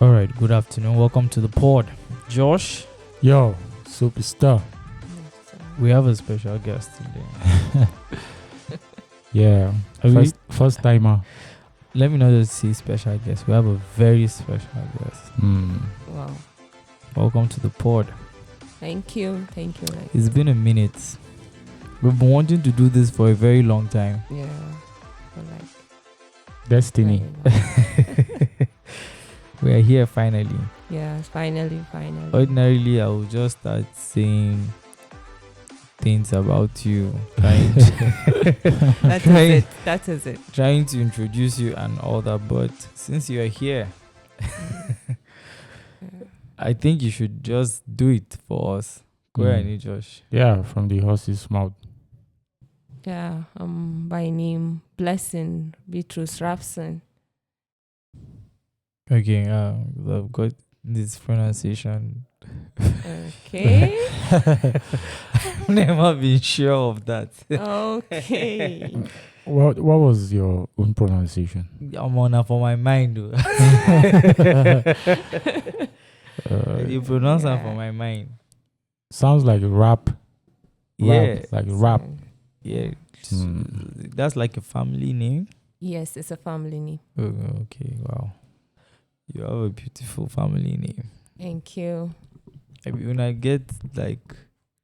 All right, good afternoon. Welcome to the pod. Josh, Yo, superstar. we have a special guest today. Yeah, first timer. Let me not just say special guest. We have a very special guest. Wow. Welcome to the pod. Thank you. Thank you. It's been a minute. We've been wanting to do this for a very long time. Yeah. For like Destiny. We are here finally. Yeah, finally. Ordinarily, I would just start saying things about you, That is it. trying to introduce you and all that. But since you are here, I think you should just do it for us. Go ahead, Josh. Yeah, from the horse's mouth. Yeah. By name Blessing Beatrice Robson. Okay, I've got this pronunciation. Okay. I've never been sure of that. Okay. What was your own pronunciation? I'm on for my mind. Though. You pronounce that for my mind. Sounds like rap. Yeah. Like rap. Yeah. That's like a family name. Yes, it's a family name. Oh, okay, wow. You have a beautiful family name. Thank you. Maybe when I get like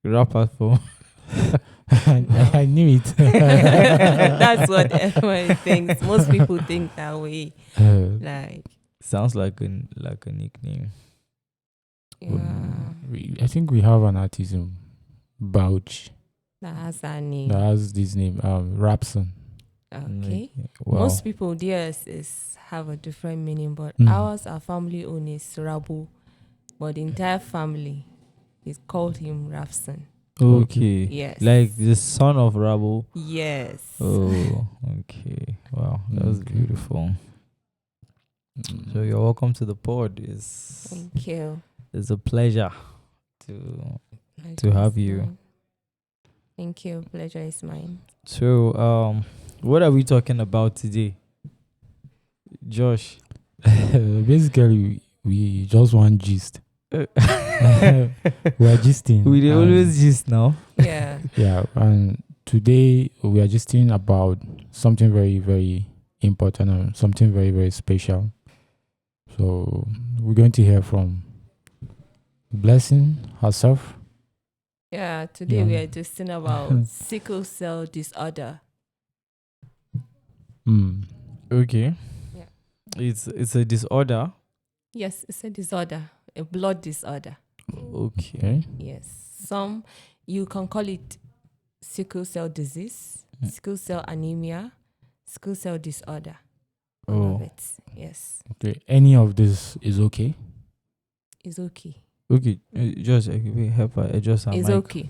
rapper for I knew it. That's what everyone thinks. Most people think that way. Like, sounds like a nickname. yeah. I think we have an artisan, Bauchi, That has that name. that has this name, Robson. Okay. Wow. Most people theirs have a different meaning, but ours, our family own is Rabu, but the entire family is called him Robson. Okay. Yes. Like the son of Rabo. Yes. Oh, okay. Wow, that was beautiful. So you're welcome to the pod. Thank you. It's a pleasure to have you. Thank you. Pleasure is mine. So what are we talking about today, Josh? Basically, we just want gist. We are gisting. We always gist now. Yeah. Yeah, and today we are gisting about something very, very important and something very, very special. So we're going to hear from Blessing herself. Yeah. Today we are just about sickle cell disorder. Okay. Yeah. It's a disorder. Yes, it's a disorder, a blood disorder. Okay. Yes. Some you can call it sickle cell disease, sickle cell anemia, sickle cell disorder. All of it. Yes. Okay. Any of this is okay? It's okay. Okay. Just help her adjust her It's mic. okay.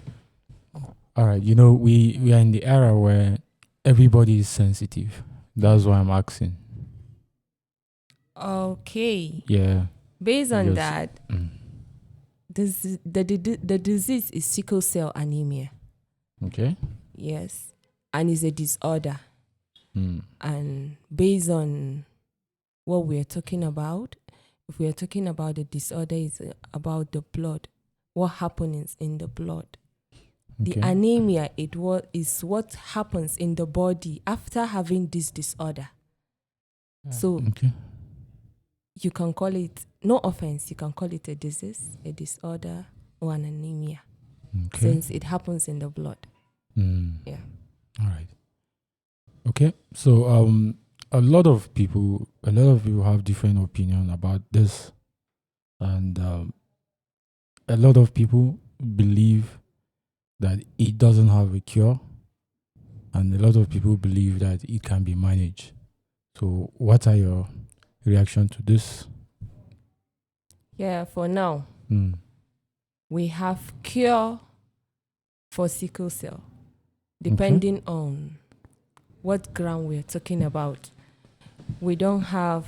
All right. You know, we are in the era where everybody is sensitive. That's why I'm asking. Okay. Yeah. Based on Yes. that, the disease is sickle cell anemia. Okay. Yes. And it's a disorder. And based on what we're talking about, if we're talking about the disorder, it's about the blood. What happens in the blood. The Okay. anemia is what happens in the body after having this disorder. So Okay. you can call it, no offense, you can call it a disease, a disorder, or an anemia, Okay. since it happens in the blood. Yeah. All right. Okay. So a lot of people have different opinion about this, and a lot of people believe that it doesn't have a cure, and a lot of people believe that it can be managed. So what are your reaction to this? Yeah, for now, we have cure for sickle cell, depending on what ground we're talking about. We don't have,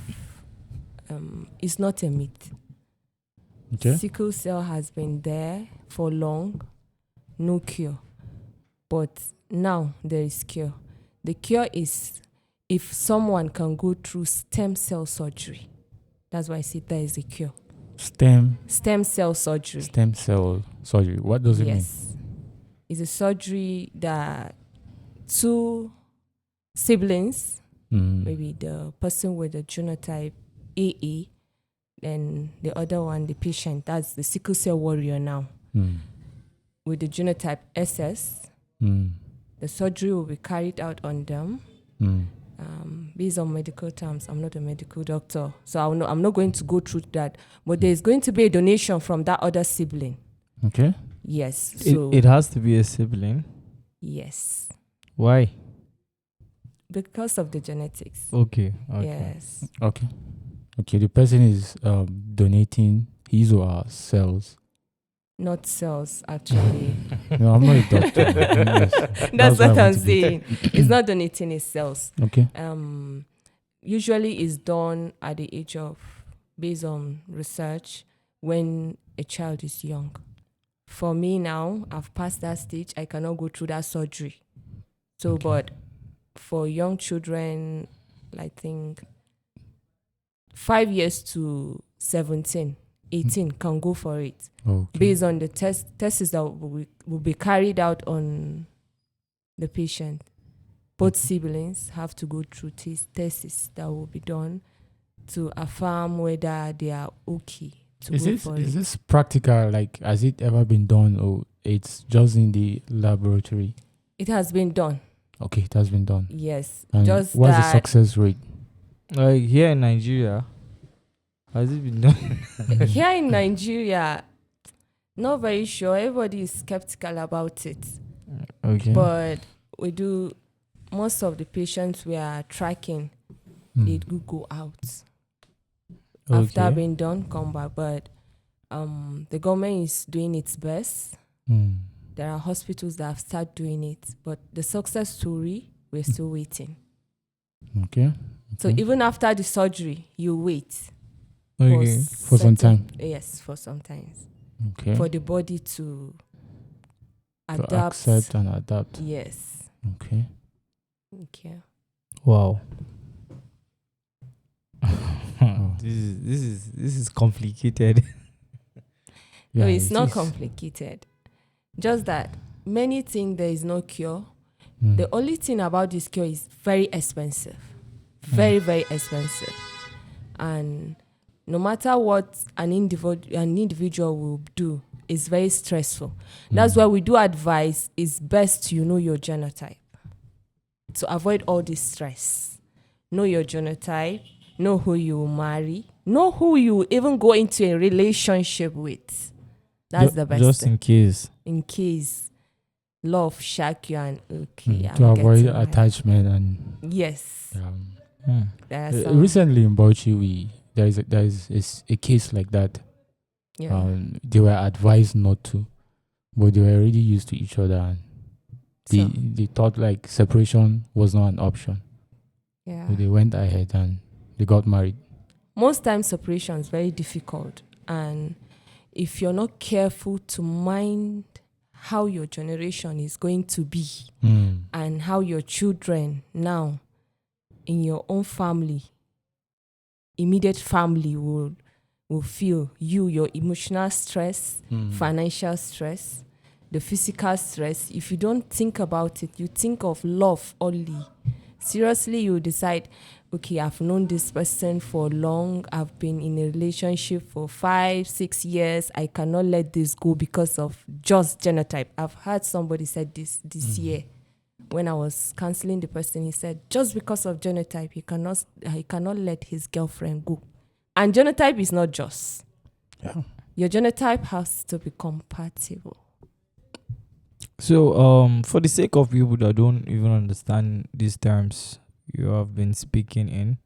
it's not a myth. Okay. Sickle cell has been there for long, no cure. But now there is cure. The cure is if someone can go through stem cell surgery. That's why I say there is a cure. Stem Cell surgery. Stem cell surgery. What does it mean? Yes. It's a surgery that two siblings, maybe the person with the genotype AA, and the other one, the patient, that's the sickle cell warrior now, with the genotype SS, the surgery will be carried out on them. Based on medical terms, I'm not a medical doctor, so I'm not going to go through that. But there's going to be a donation from that other sibling. Okay. Yes. So it has to be a sibling. Yes. Why? Because of the genetics. Okay. Yes. Okay. The person is donating his or her cells. Not cells, actually. No, I'm not a doctor. Yes. That's what I'm saying. It's not donating his cells. Okay. Usually it's done at the age of, based on research, when a child is young. For me now, I've passed that stage. I cannot go through that surgery. So, but for young children, I think 5 years to 17, 18 can go for it. Okay. Based on the tests that will be carried out on the patient. Both siblings have to go through tests that will be done to affirm whether they are okay to Is go for it. Is this practical? Like, has it ever been done, or it's just in the laboratory? It has been done. Okay, it has been done. Yes. And just what's that the success rate? Like here in Nigeria, has it been done? here in Nigeria, not very sure. Everybody is skeptical about it. Okay. But we do, most of the patients we are tracking, they do go out. After being done, come back. But the government is doing its best. There are hospitals that have started doing it. But the success story, we're still waiting. Okay. So even after the surgery, you wait. Okay. For some time. Yes, for some time. Okay. For the body to adapt. To accept and adapt. Yes. Okay. Okay. Wow. This is complicated. Yeah, no, it's not is. complicated. Just that many think there is no cure. The only thing about this cure is very expensive. Very, very expensive. And no matter what an individual will do, it's very stressful. That's why we do advise it's best you know your genotype to avoid all this stress. Know your genotype, know who you will marry, know who you will even go into a relationship with. That's the best Just thing. in case. In case love shack you and okay. To avoid attachment and yes. There are recently in Bauchi, there is a case like that. Yeah. They were advised not to, but they were already used to each other, and they thought like separation was not an option. Yeah. So they went ahead and they got married. Most times separation is very difficult, and if you're not careful to mind how your generation is going to be and how your children now in your own family, immediate family will feel your emotional stress, financial stress, the physical stress. If you don't think about it, you think of love only. Seriously, you decide, okay, I've known this person for long. I've been in a relationship for 5-6 years. I cannot let this go because of just genotype. I've heard somebody said this year. When I was counseling the person, he said, just because of genotype, he cannot let his girlfriend go. And genotype is not just. Yeah. Your genotype has to be compatible. So, for the sake of people that don't even understand these terms you have been speaking in,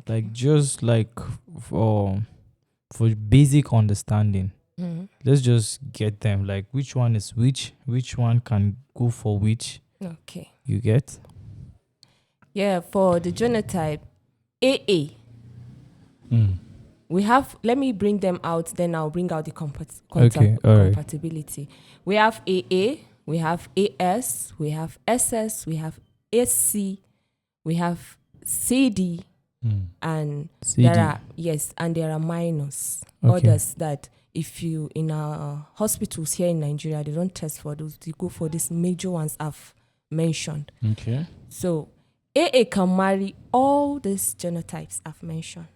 like just like for basic understanding, let's just get them. Like which one is which one can go for which. Okay. You get? Yeah, for the genotype AA. We have, let me bring them out, then I'll bring out the compatibility. We have AA, we have AS, we have SS, we have SC, we have CD, And CD. there are minors. Okay. Others that if you in our hospitals here in Nigeria, they don't test for those. They go for these major ones I've mentioned. Okay. So AA can marry all these genotypes I've mentioned.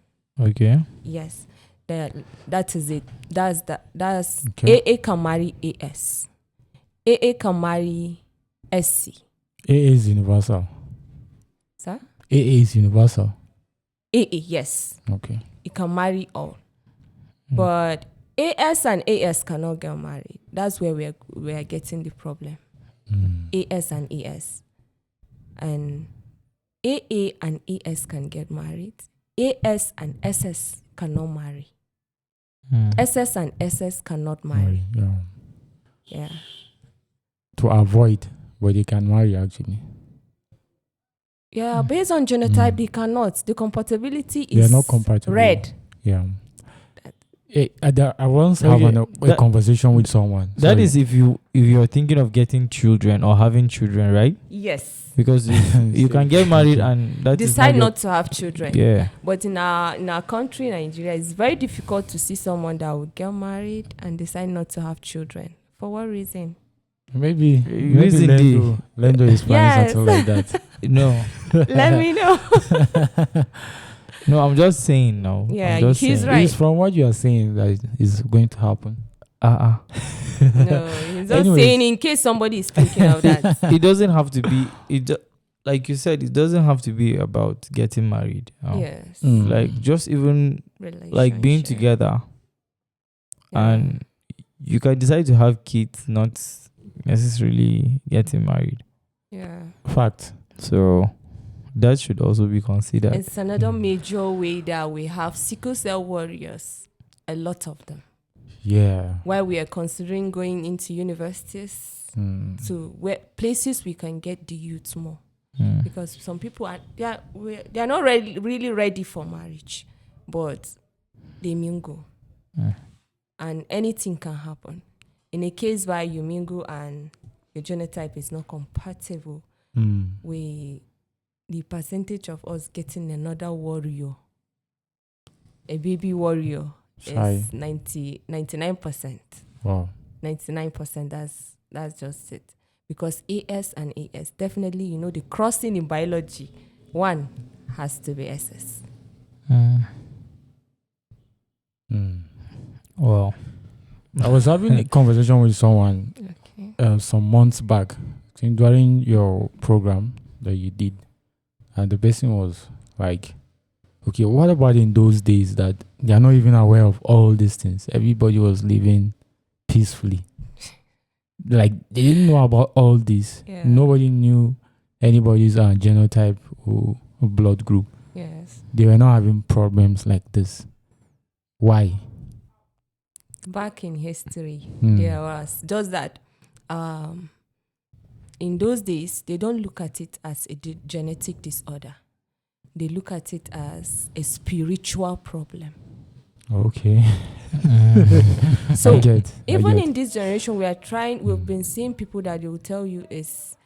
Okay. Yes, that is it. That's Okay. AA can marry AS. AA can marry SC. AA is universal. Sir? AA is universal. AA, yes. Okay. It can marry all. But AS and AS cannot get married. That's where we are getting the problem. AS and AS. And AA and AS can get married. AS and SS cannot marry. SS and SS cannot marry. Yeah. To avoid, but they can marry actually. Yeah, based on genotype, they cannot. The compatibility is They are not compatible. red. Yeah. I once have a conversation with someone. That is if you're thinking of getting children or having children, right? Yes. Because you can get married and that decide not to have children. Yeah. But in our country, Nigeria, it's very difficult to see someone that will get married and decide not to have children. For what reason? Maybe Lendo is planning something like that. No. Let me know. No, I'm just saying now. Yeah, he's saying. Right. It's from what you are saying that is going to happen. No, he's just saying in case somebody is thinking of that. It doesn't have to be. Like you said, it doesn't have to be about getting married. Yes. Like just even like being together, and you can decide to have kids, not necessarily getting married. Yeah. Fact. So that should also be considered. It's another major way that we have sickle cell warriors, a lot of them. Yeah. While we are considering going into universities to where places we can get the youth more. Because some people they are not really ready for marriage, but they mingle. And anything can happen. In a case where you mingle and your genotype is not compatible, the percentage of us getting another warrior, a baby warrior, is 99%. Wow. 99%, that's just it. Because AS and AS, definitely, the crossing in biology, one has to be SS. Well, I was having a conversation with someone some months back during your program that you did, and the person was like, okay, what about in those days that they are not even aware of all these things? Everybody was living peacefully. Like, they didn't know about all this. Yeah. Nobody knew anybody's genotype or blood group. Yes. They were not having problems like this. Why? Back in history, there was just that in those days, they don't look at it as a genetic disorder. They look at it as a spiritual problem. Okay. So even in this generation, we've been seeing people that they will tell you is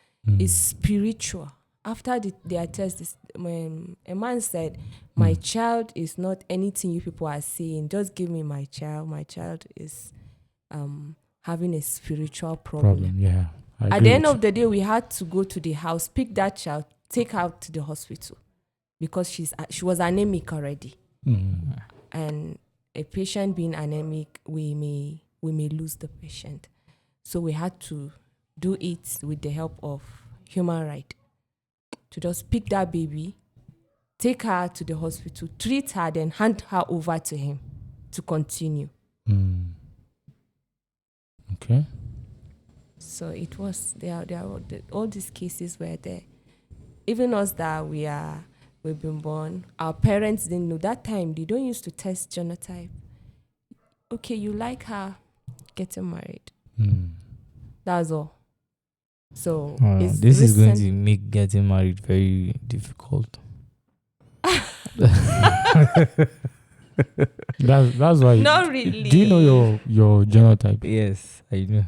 spiritual. After their test, when a man said, my child is not anything you people are saying, just give me my child. My child is having a spiritual problem. Yeah. At the end of the day, we had to go to the house, pick that child, take her to the hospital because she was anemic already. And a patient being anemic, we may lose the patient. So we had to do it with the help of human right to just pick that baby, take her to the hospital, treat her, then hand her over to him to continue. Okay. So it was there. All these cases were there. Even us that we've been born, our parents didn't know that time. They don't used to test genotype. Okay, you like her, getting married. That's all. So this is going to make getting married very difficult. That's why. Not really. Do you know your genotype? Yes, I know.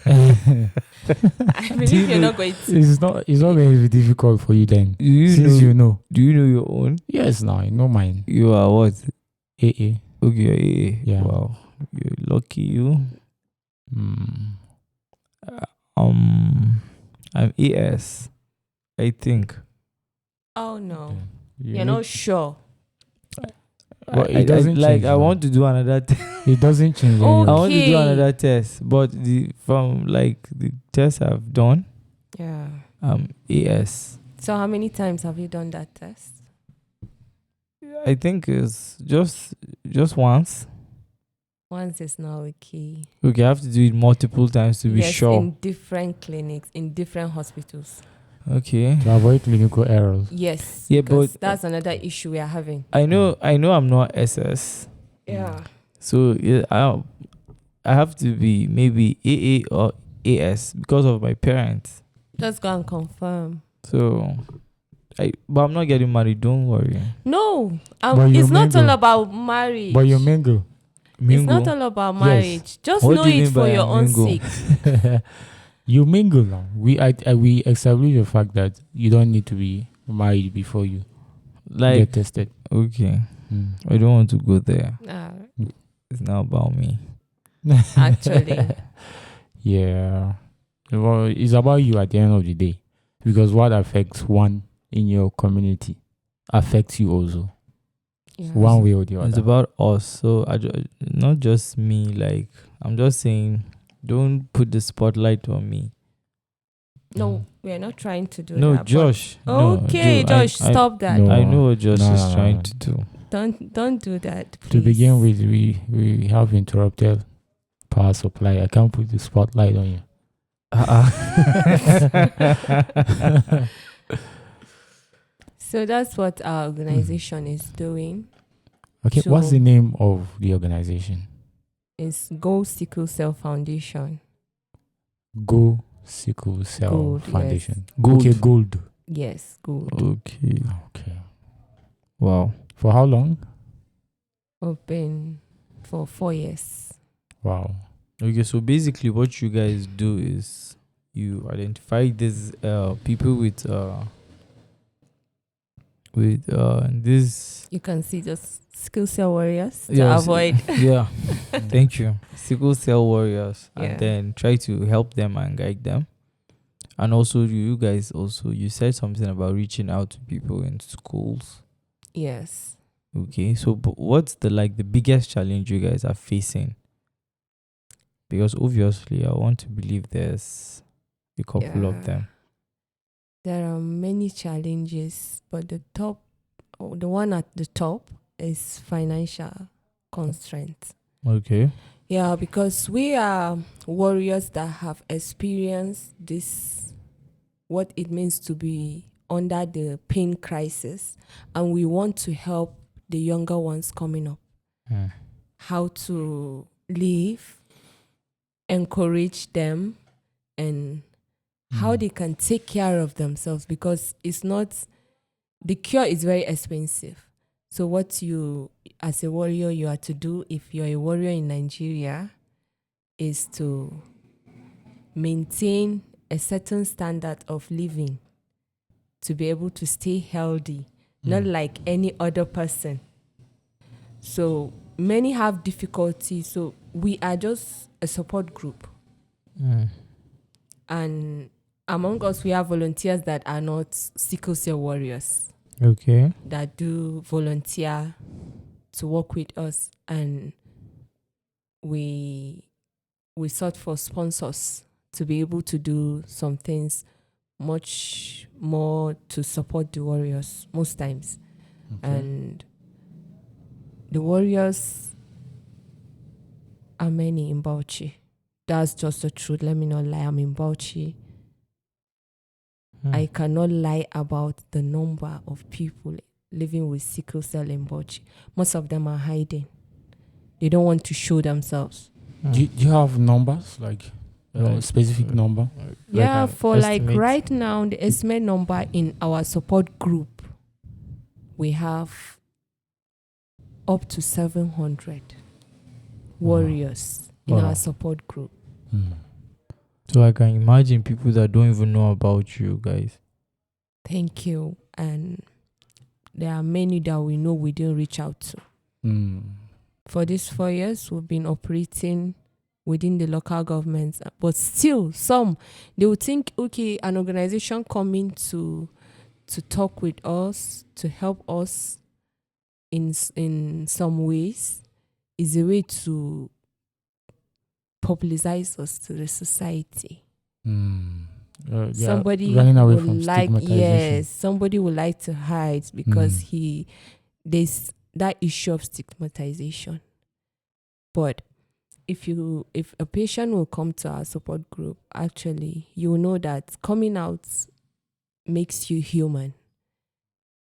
I believe you're not going to. It's not going to be difficult for you then. Do you Since know? you know. Do you know your own? Yes, now I know mine. You are what? AA. Okay, you're AA. Yeah. Wow, you're lucky. You. Mm. I'm AS. I think. Oh no, Okay. you're not sure. But it doesn't like. change I now. want to do another. It doesn't change. Oh, anyway. I want to do Okay. another test, but from like the tests I've done, Yeah. AS. So how many times have you done that test? I think it's just once. Once is not okay. Okay, I have to do it multiple times to be Yes, sure. in different clinics, in different hospitals. Okay. To avoid clinical errors. Yes. Yeah, because but that's another issue we are having. I know I'm not SS. Yeah. So yeah, I have to be maybe AA or AS because of my parents. Just go and confirm. So but I'm not getting married, don't worry. No, But you it's not all mingle. about marriage. But you mingle. It's not all about Yes. marriage. Just What know do you it mean for by your own mingle? sake. You mingle now. We establish the fact that you don't need to be married before you Like get tested. okay, Mm. I don't want to go there. Ah, It's not about me. actually, Yeah. Well, it's about you at the end of the day. Because what affects one in your community affects you also. yeah. One way or the other. It's about us. So not just me. Like I'm just saying, don't put the spotlight on me. No, we are not trying to do No, that. Josh. But No, okay, Joe, Josh, stop that. No. I know what Josh No, is no, no, trying no. to do. Don't do that. Please. To begin with, we have interrupted power supply. I can't put the spotlight on you. So that's what our organization is doing. Okay, what's So- the name of the organization? It's Go Sickle Cell Foundation. Go Sickle Cell Gold, Foundation. Gold. Okay, gold. Yes, good. Okay. Okay. Wow. For how long? Open for 4 years. Wow. Okay, so basically what you guys do is you identify these people with this You can see just skill cell warriors to Yes. avoid. yeah. Thank you. Sickle cell warriors. Yeah. And then try to help them and guide them. And also you guys also you said something about reaching out to people in schools. Yes. Okay. So what's the biggest challenge you guys are facing? Because obviously I want to believe there's a couple of Yeah. them. There are many challenges, but the one at the top is financial constraints. Okay. Yeah, because we are warriors that have experienced this, what it means to be under the pain crisis, and we want to help the younger ones coming up how to live, encourage them, and how they can take care of themselves, because the cure is very expensive. So what you, as a warrior, you are to do if you're a warrior in Nigeria is to maintain a certain standard of living to be able to stay healthy, not like any other person. So many have difficulty. So we are just a support group. And among us, we have volunteers that are not sickle cell warriors Okay. that do volunteer to work with us, and we sought for sponsors to be able to do some things much more to support the warriors most times. And the warriors are many in Bauchi. That's just the truth. Let me not lie. I'm in Bauchi. I cannot lie about the number of people living with sickle cell in Bauchi. Most of them are hiding. They don't want to show themselves. Do you have numbers, like a specific number? Yeah, an for estimate? right now, the estimate number in our support group, we have up to 700 warriors in Wow. our support group. So I can imagine people that don't even know about you guys. Thank you. And there are many that we know we didn't reach out to. For these 4 years, we've been operating within the local governments, but still some, they would think, okay, an organization coming to talk with us, to help us in some ways, is a way to publicize us to the society. Somebody running away would from like, stigmatization. yes, somebody would like to hide because there's that issue of stigmatization. But if a patient will come to our support group, actually, you will know that coming out makes you human,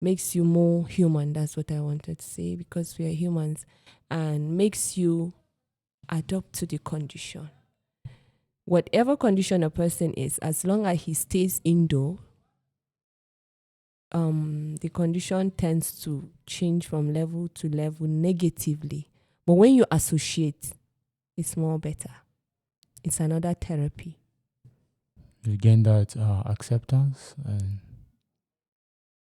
makes you more human. That's what I wanted to say, because we are humans, and makes you adapt to the condition. Whatever condition a person is, as long as he stays indoor, the condition tends to change from level to level negatively. But when you associate, it's more better. It's another therapy. You gain that acceptance and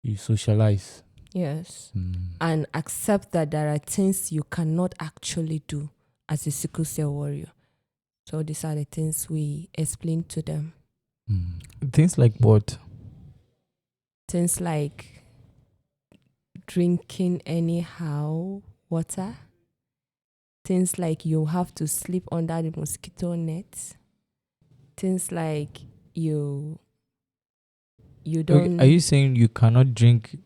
you socialize. Yes. And accept that there are things you cannot actually do as a sickle cell warrior. So these are the things we explain to them. Things like what? Things like drinking anyhow water. Things like you have to sleep under the mosquito net. Things like you don't... Okay, are you saying you cannot drink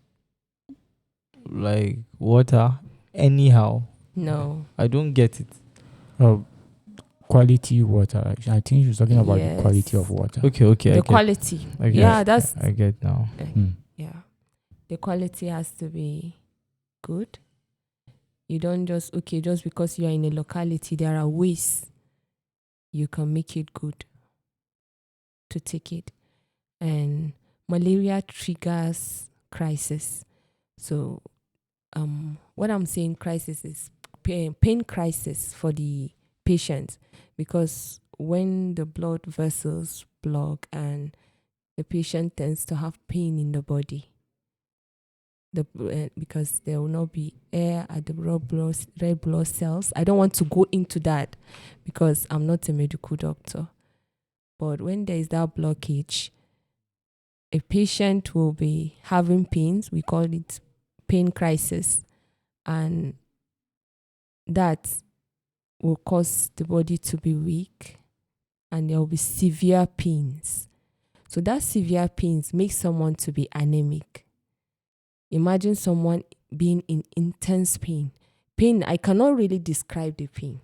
like water anyhow? No. I don't get it. Quality water. I think she's talking about the quality Yes. of water. Okay. The quality. Yeah, that's... I get now. Yeah. The quality has to be good. You don't just because you are in a locality, there are ways you can make it good to take it. And malaria triggers crisis. So what I'm saying, crisis is pain crisis for the patient, because when the blood vessels block and the patient tends to have pain in the body, because there will not be air at the red blood cells. I don't want to go into that because I'm not a medical doctor. But when there is that blockage, a patient will be having pains. We call it pain crisis. And that will cause the body to be weak, and there will be severe pains. So that severe pains makes someone to be anemic. Imagine someone being in intense pain. Pain, I cannot really describe the pain.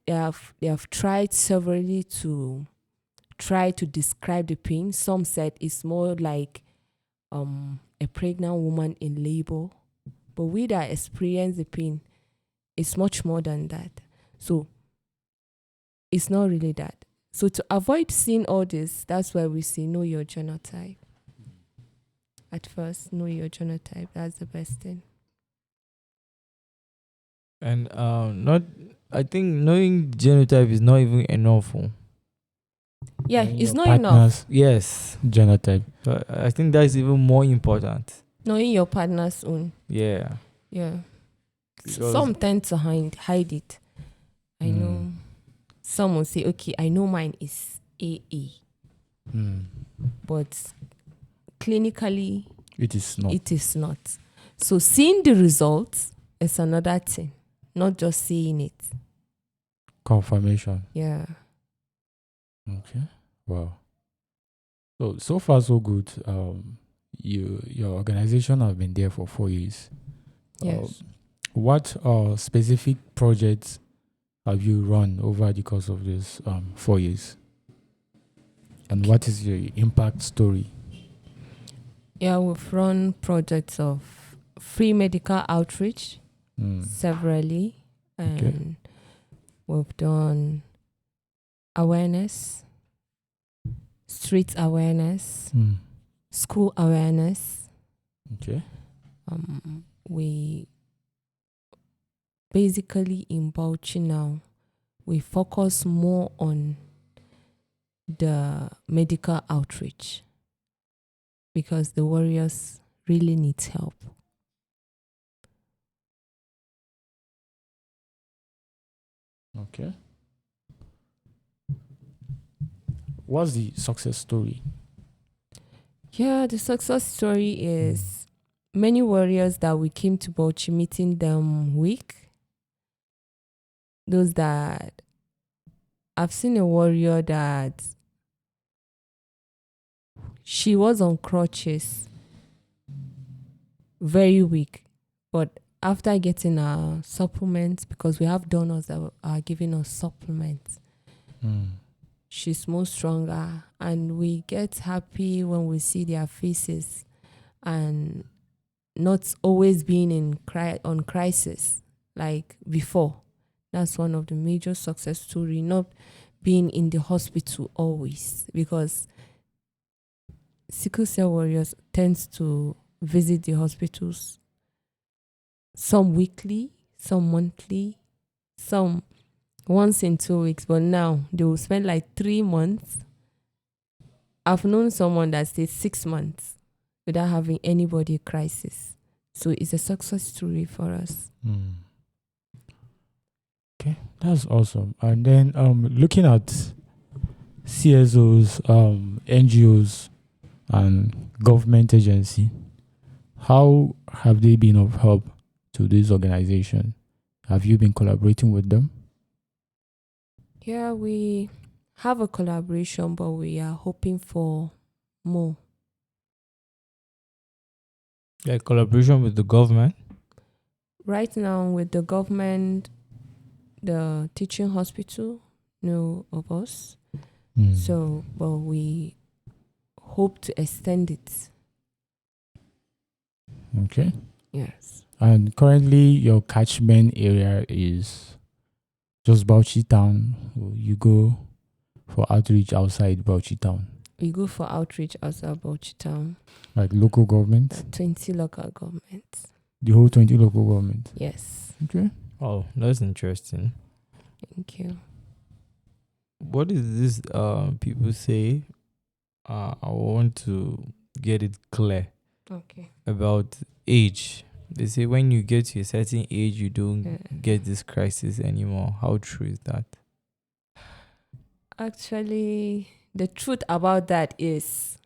They have tried severally to try to describe the pain. Some said it's more like a pregnant woman in labor. But we that experience the pain, it's much more than that. So it's not really that. So to avoid seeing all this, that's why we say know your genotype. At first, know your genotype. That's the best thing. And I think knowing genotype is not even enough. Yeah, Knowing it's your not partner's enough. Yes. genotype. I think that's even more important. Knowing your partner's own. Yeah. Yeah. Because Some tend to hide it. I know. Some will say, okay, I know mine is AA. But clinically, It is not. it is not. So seeing the results is another thing, not just seeing it. Confirmation. Yeah. Okay. Wow. So far so good. Your organization have been there for 4 years. Yes. What specific projects have you run over the course of this 4 years? And what is your impact story? Yeah, we've run projects of free medical outreach severally, and we've done awareness, street awareness, school awareness. Okay. We basically in Bauchi now, we focus more on the medical outreach, because the warriors really need help. Okay. What's the success story? Yeah, the success story is many warriors that we came to Bauchi, meeting them weak. Those that I've seen a warrior that she was on crutches, very weak, but after getting our supplements, because we have donors that are giving us supplements, she's more stronger, and we get happy when we see their faces and not always being on crisis like before. That's one of the major success story, not being in the hospital always, because sickle cell warriors tends to visit the hospitals, some weekly, some monthly, some once in 2 weeks, but now they will spend like 3 months. I've known someone that stayed 6 months without having anybody crisis. So it's a success story for us. Okay, that's awesome. And then looking at CSOs, NGOs, and government agency, how have they been of help to this organization? Have you been collaborating with them? Yeah, we have a collaboration, but we are hoping for more. Like collaboration with the government? Right now, with the government, the teaching hospital know of us. So, but we hope to extend it. Okay. Yes. And currently, your catchment area is just Bauchi town. You go for outreach outside Bauchi town, We go for outreach outside Bauchi town. like local government, 20 local governments. the whole 20 local government. Yes. Okay. Oh, that's interesting. Thank you. What is this people say? I want to get it clear Okay. about age. They say when you get to a certain age, you don't get this crisis anymore. How true is that? Actually, the truth about that is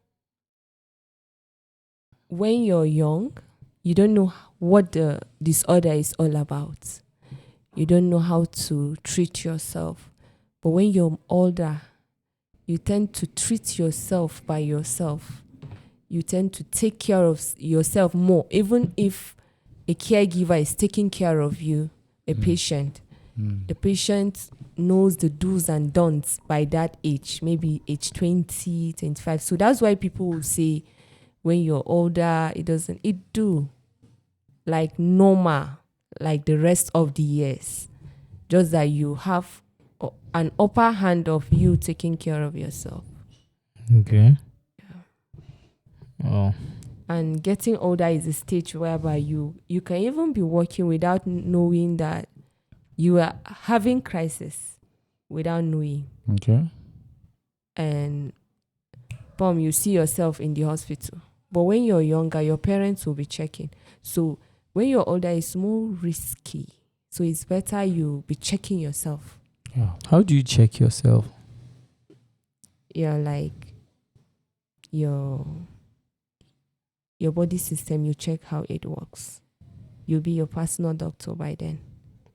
when you're young, you don't know what the disorder is all about. You don't know how to treat yourself. But when you're older, you tend to treat yourself by yourself. You tend to take care of yourself more, even if a caregiver is taking care of you, a patient. The patient knows the do's and don'ts by that age, maybe age 20, 25. So that's why people will say when you're older, it do like normal, like the rest of the years. Just that you have an upper hand of you taking care of yourself. Okay. Oh. And getting older is a stage whereby you can even be working without knowing that you are having crisis, without knowing. Okay. And you see yourself in the hospital. But when you're younger, your parents will be checking. So when you're older, it's more risky. So it's better you be checking yourself. Yeah. How do you check yourself? You're like your body system, you check how it works. You'll be your personal doctor by then.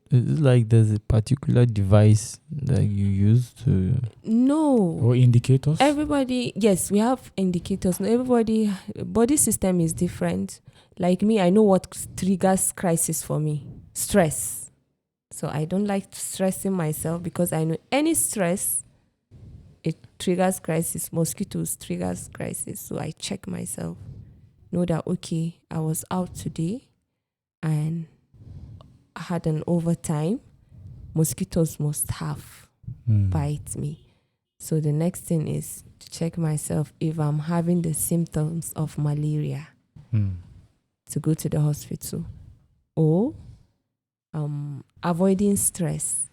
Is it like there's a particular device that you use to... No. Or indicators? Everybody, yes, we have indicators. Everybody, body system is different. Like me, I know what triggers crisis for me. Stress. So I don't like stressing myself because I know any stress, it triggers crisis. Mosquitoes triggers crisis. So I check myself. Know that, okay, I was out today and I had an overtime. Mosquitoes must have bite me. So the next thing is to check myself if I'm having the symptoms of malaria, to go to the hospital. Or avoiding stress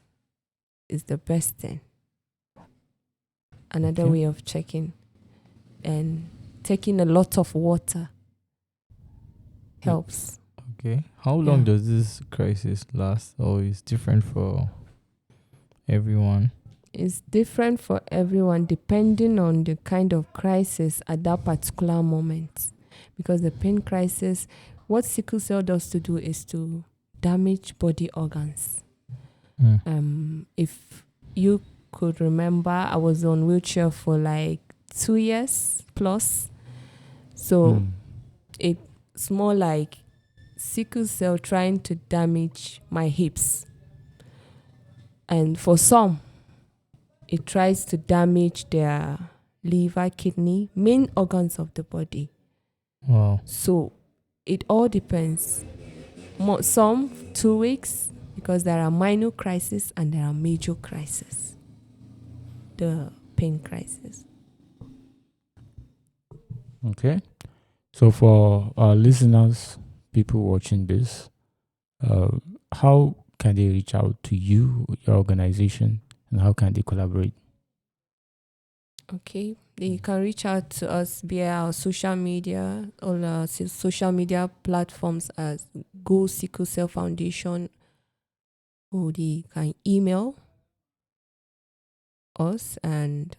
is the best thing. another Okay. way of checking. And taking a lot of water helps. Okay. How long Yeah. does this crisis last, or is different for everyone? It's different for everyone depending on the kind of crisis at that particular moment. Because the pain crisis, what sickle cell does to do is to damage body organs. If you could remember, I was on wheelchair for like 2 years plus. So it's more like sickle cell trying to damage my hips. And for some, it tries to damage their liver, kidney, main organs of the body. Wow. So it all depends. Some 2 weeks, because there are minor crises and there are major crises. The pain crisis. Okay. So for our listeners, people watching this, how can they reach out to you, your organization, and how can they collaborate? Okay, they can reach out to us via our social media, all our social media platforms as Go Sickle Cell Foundation, or they can email us, and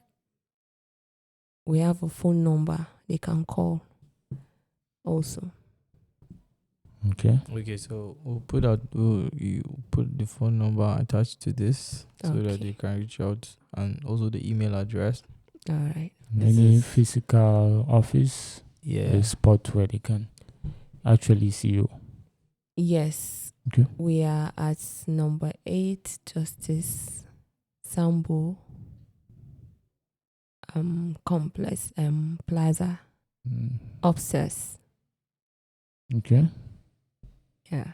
we have a phone number they can call also. Okay. Okay, so you put the phone number attached to this so that Okay. they can reach out, and also the email address. All right. Any physical office, a spot where they can actually see you. Yes. Okay. We are at number 8 Justice Sambo Complex Plaza upstairs. Okay. Yeah.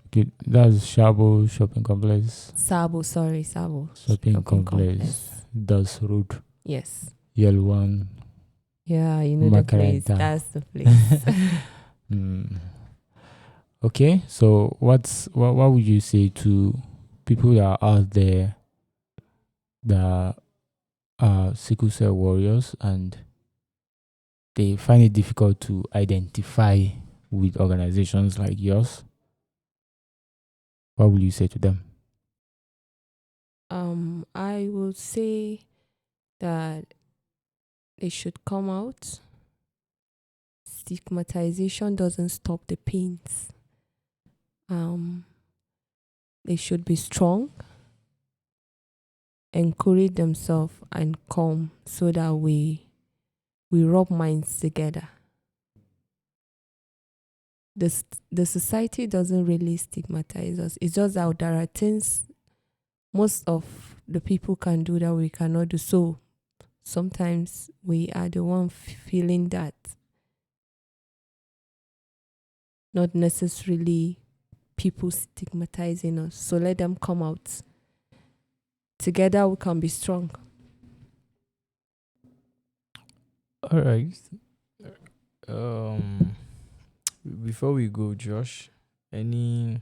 Okay, that's Shabo Shopping Complex. Sabo Shopping Complex. Das Road. Yes. Yellow one. Yeah, you know the place. Macaranta. That's the place. Okay, so what would you say to people that are out there that are sickle cell warriors and they find it difficult to identify with organizations like yours? What will you say to them? I would say that they should come out. Stigmatization doesn't stop the pains. They should be strong, encourage themselves, and come so that we rub minds together. The society doesn't really stigmatize us. It's just that there are things most of the people can do that we cannot do. So sometimes we are the one feeling that, not necessarily people stigmatizing us. So let them come out. Together we can be strong. All right. Before we go, Josh, any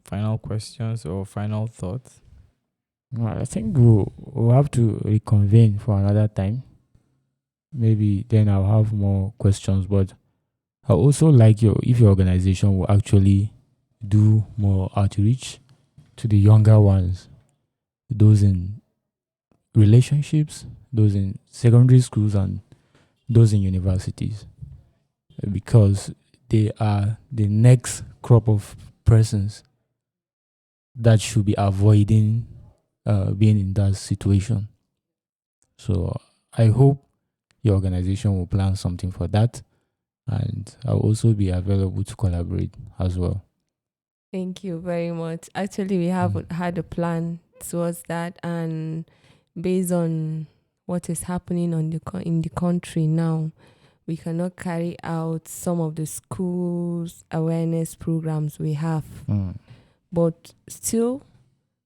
final questions or final thoughts? Well, I think we'll have to reconvene for another time. Maybe then I'll have more questions, but I also like if your organization will actually do more outreach to the younger ones, those in relationships, those in secondary schools, and those in universities, because they are the next crop of persons that should be avoiding being in that situation. So I hope your organization will plan something for that, and I'll also be available to collaborate as well. Thank you very much. Actually, we have had a plan towards that, and based on what is happening in the country now, we cannot carry out some of the schools awareness programs we have. But still,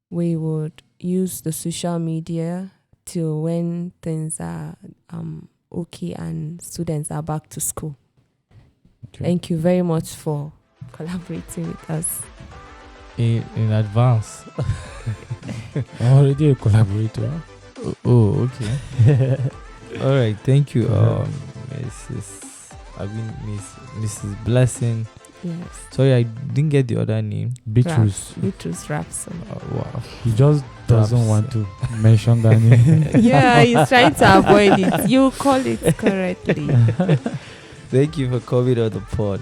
we would use the social media till when things are okay and students are back to school. Okay. Thank you very much for collaborating with us. In advance. I'm already a collaborator. Oh, okay. All right. Thank you, Uh-huh. Mrs. Blessing. Yes. Sorry, I didn't get the other name. Beatrice. Beatrice Robson. Wow. He just doesn't Raps. want to mention that name. Yeah, he's trying to avoid it. You call it correctly. Thank you for coming on the pod.